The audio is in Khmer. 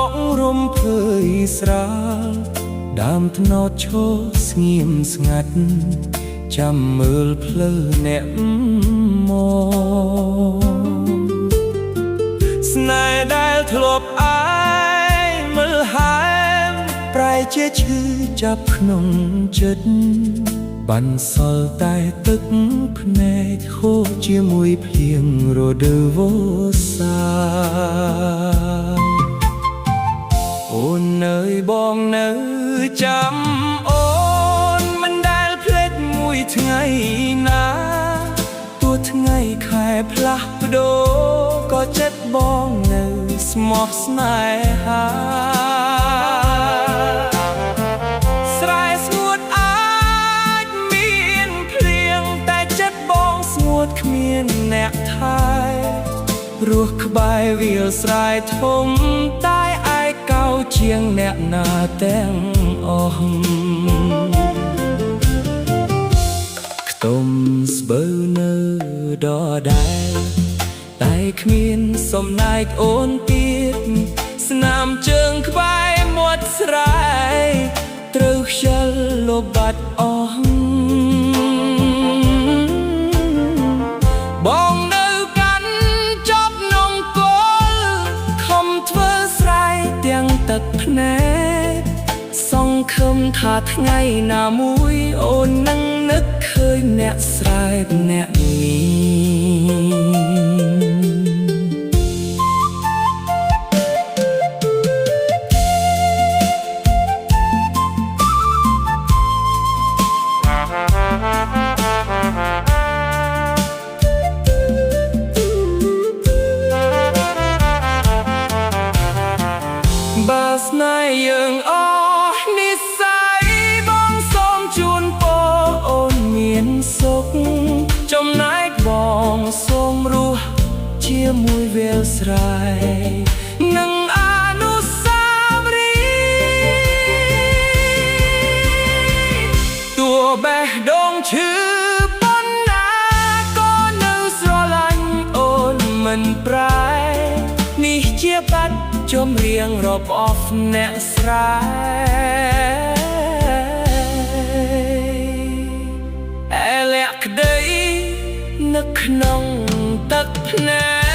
ករំភើយស្រាលដើមត្នោតឈរស្ងៀមស្ងាត់ចាំមើលភ្លឺអ្នកមកស្នេហ៍ដែលធ្លាប់អាយមើលហែមប្រែជាឈឺចាប់ក្នុងចិត្តបានសល់តែទឹកភ្នែកហូរជាមួយភ្លៀងរដូវវស្សាអូននៅបងនៅចាំអូនមិនដែលភ្លេចមួយថ្ងៃណាទោះថ្ងៃខែផ្លាស់ប្ដូរក៏ចិត្តបងនៅស្មោះស្នេហាស្រែស្ងួតអាចមានភ្លៀងតែចិត្តបងស្ងួតគ្មានអ្នកថែរស់ក្បែរវាលស្រែធំតែឯកោជាងអ្នកណាទាំងអស់ខ្ទមស្បូវនៅដដែលតែគ្មានសំណាយអូនទៀតស្នាមជើងក្បែរមាត់ស្រែត្រូវខ្ជិលលបាត់អស់បងនៅកាន់ចប់នំគល់ខំធ្វើស្រែទាំងទឹកភ្នែកសង្ឃឹមថាថ្ងៃណាមួយអូននឹងនឹកឃើញអ្នកស្រែអ្នកនេះបាស្នេហ៍យើងអស់និស្ស័យបងសូមជូនពរអូនមានសុខចំណែកបងសូមរស់ជាមួយវាលស្រែនិងអនុស្សាវរីយ៍ទោះបេះដូងឈឺប៉ុណ្ណាក៏នៅស្រឡាញ់អូនមិនប្រែនេះជាបាត់ចម្រៀងរាប់អស់អ្នកស្រែអែលាក់ក្តីនឹកក្នុងទឹកភ្នែក